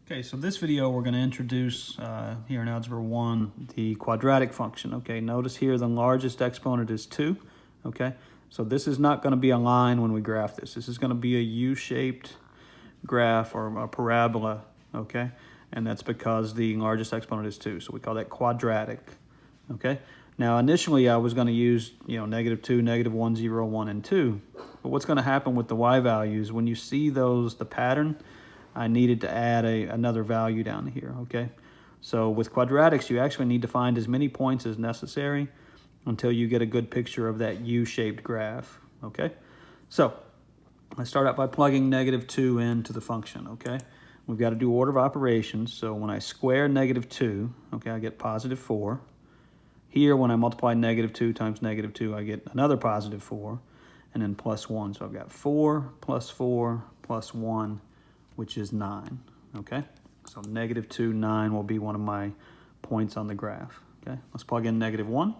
Okay, so this video we're going to introduce here in Algebra 1 the quadratic function. Okay, notice here the largest exponent is 2. Okay, so this is not going to be a line when we graph this. This is going to be a U-shaped graph or a parabola. Okay, and that's because the largest exponent is 2. So we call that quadratic. Okay, now initially I was going to use -2, -1, 0, 1, and 2. But what's going to happen with the y values when you see those, the pattern, I needed to add another value down here, okay? So with quadratics, you actually need to find as many points as necessary until you get a good picture of that U-shaped graph, okay? So I start out by plugging -2 into the function, okay? We've got to do order of operations. So when I square -2, okay, I get +4. Here, when I multiply -2 times -2, I get another +4, and then +1. So I've got 4 + 4 + 1, which is 9, okay? So -2, 9 will be one of my points on the graph, okay? Let's plug in -1,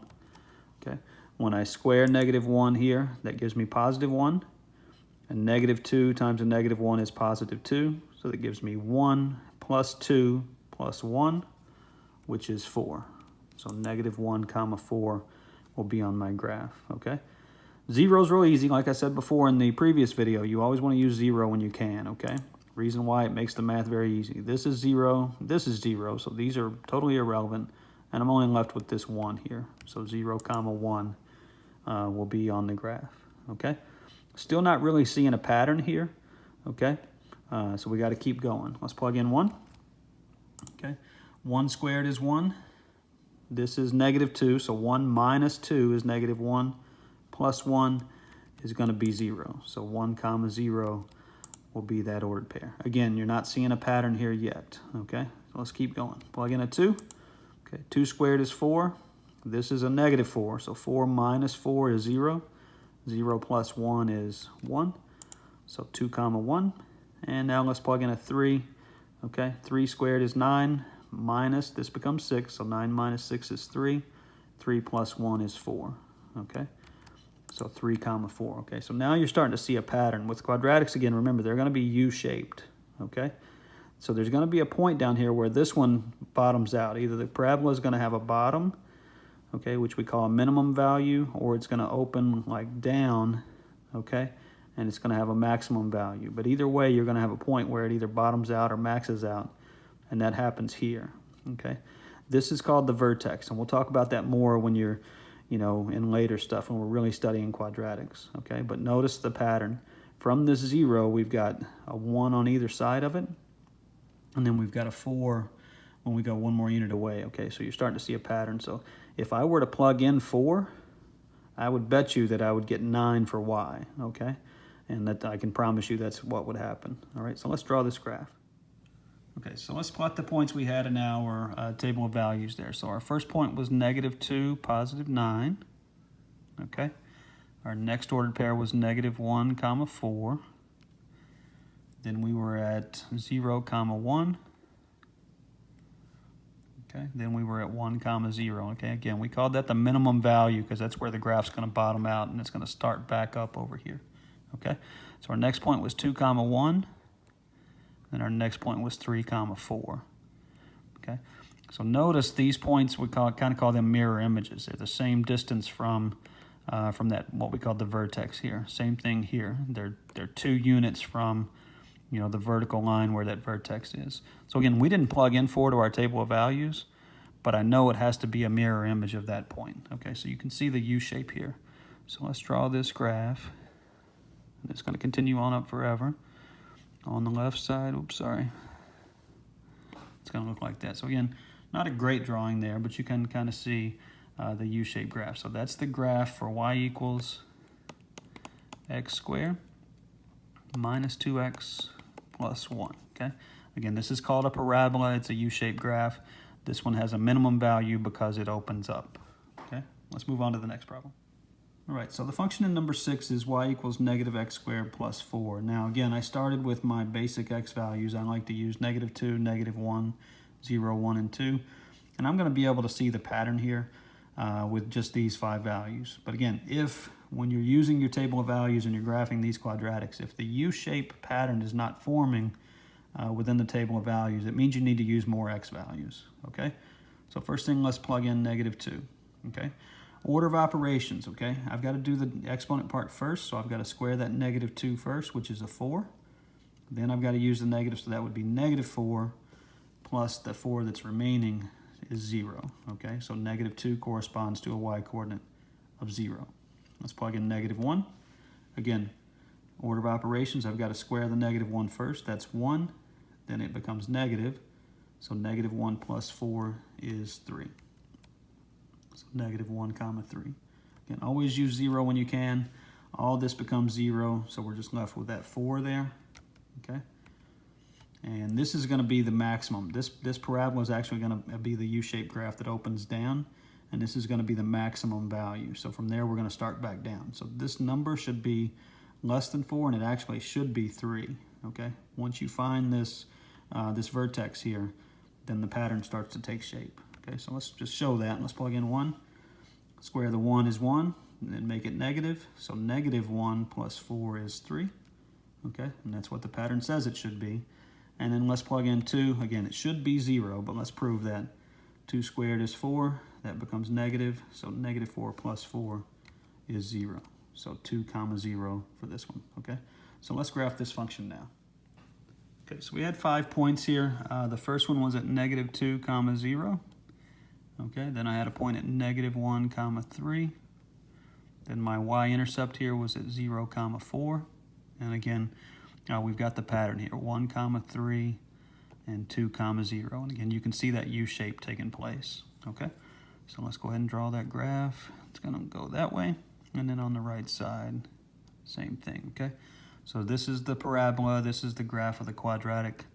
okay? When I square -1 here, that gives me +1, and -2 times a -1 is +2, so that gives me 1 + 2 + 1, which is 4. So -1, 4 will be on my graph, okay? Zero's real easy. Like I said before in the previous video, you always want to use 0 when you can, okay? Reason why, it makes the math very easy. This is 0, this is 0, so these are totally irrelevant, and I'm only left with this 1 here. So 0, 1 will be on the graph, okay? Still not really seeing a pattern here, okay? So we got to keep going. Let's plug in 1, okay? 1 squared is 1. This is -2, so 1 minus 2 is -1, plus 1 is going to be 0. So 1, 0 will be that ordered pair. Again, you're not seeing a pattern here yet, okay? So let's keep going. Plug in a 2. Okay, 2 squared is 4. This is a -4, so 4 minus 4 is 0. 0 plus 1 is 1. So 2, 1. And now let's plug in a 3. Okay, 3 squared is 9. Minus, this becomes 6, so 9 minus 6 is 3. 3 plus 1 is 4, okay? So 3, 4, okay? So now you're starting to see a pattern. With quadratics, again, remember, they're going to be U-shaped, okay? So there's going to be a point down here where this one bottoms out. Either the parabola is going to have a bottom, okay, which we call a minimum value, or it's going to open like down, okay, and it's going to have a maximum value. But either way, you're going to have a point where it either bottoms out or maxes out, and that happens here, okay? This is called the vertex, and we'll talk about that more when you're in later stuff when we're really studying quadratics, okay? But notice the pattern. From this 0, we've got a 1 on either side of it, and then we've got a 4 when we go one more unit away, okay? So you're starting to see a pattern. So if I were to plug in 4, I would bet you that I would get 9 for y, okay? And that I can promise you that's what would happen, all right? So let's draw this graph. Okay, so let's plot the points we had in our table of values there. So our first point was -2, +9. Okay. Our next ordered pair was -1, 4. Then we were at 0, 1. Okay. Then we were at 1, 0. Okay. Again, we called that the minimum value because that's where the graph's going to bottom out and it's going to start back up over here. Okay. So our next point was 2, 1. And our next point was 3, 4. Okay, so notice these points we kind of call them mirror images. They're the same distance from that what we call the vertex here. Same thing here. They're 2 units from the vertical line where that vertex is. So again, we didn't plug in 4 to our table of values, but I know it has to be a mirror image of that point. Okay, so you can see the U shape here. So let's draw this graph. And it's going to continue on up forever. On the left side, oops, sorry. It's going to look like that. So again, not a great drawing there, but you can kind of see the U-shaped graph. So that's the graph for y equals x squared minus 2x plus 1, okay? Again, this is called a parabola. It's a U-shaped graph. This one has a minimum value because it opens up, okay? Let's move on to the next problem. All right, so the function in number 6 is y equals -x squared plus 4. Now, again, I started with my basic x values. I like to use -2, -1, 0, 1, and 2. And I'm going to be able to see the pattern here with just these 5 values. But again, when you're using your table of values and you're graphing these quadratics, if the U-shape pattern is not forming, within the table of values, it means you need to use more x values, okay? So first thing, let's plug in -2, okay? Order of operations, okay? I've got to do the exponent part first, so I've got to square that -2 first, which is a 4. Then I've got to use the negative, so that would be -4 plus the 4 that's remaining is 0, okay? So -2 corresponds to a y-coordinate of 0. Let's plug in -1. Again, order of operations, I've got to square the -1 first. That's 1. Then it becomes negative. So -1 plus 4 is 3. So -1 comma 3. Again, always use 0 when you can. All this becomes 0, so we're just left with that 4 there, okay? And this is going to be the maximum. This parabola is actually going to be the U-shaped graph that opens down, and this is going to be the maximum value. So from there, we're going to start back down. So this number should be less than 4, and it actually should be 3, okay? Once you find this, this vertex here, then the pattern starts to take shape, okay? So let's just show that. Let's plug in 1. Square the 1 is 1, and then make it negative. So -1 plus 4 is 3, okay? And that's what the pattern says it should be. And then let's plug in 2. Again, it should be 0, but let's prove that. 2 squared is 4. That becomes negative. So -4 plus 4 is 0. So 2 comma 0 for this one, okay? So let's graph this function now. Okay, so we had 5 points here. The first one was at -2 comma 0. Okay, then I had a point at -1 comma 3. Then my y-intercept here was at 0 comma 4. And again, we've got the pattern here, 1 comma 3 and 2 comma 0. And again, you can see that U shape taking place, okay? So let's go ahead and draw that graph. It's gonna go that way. And then on the right side, same thing, okay? So this is the parabola, this is the graph of the quadratic.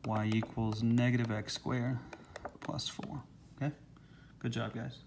Y equals -x squared plus 4, okay? Good job, guys.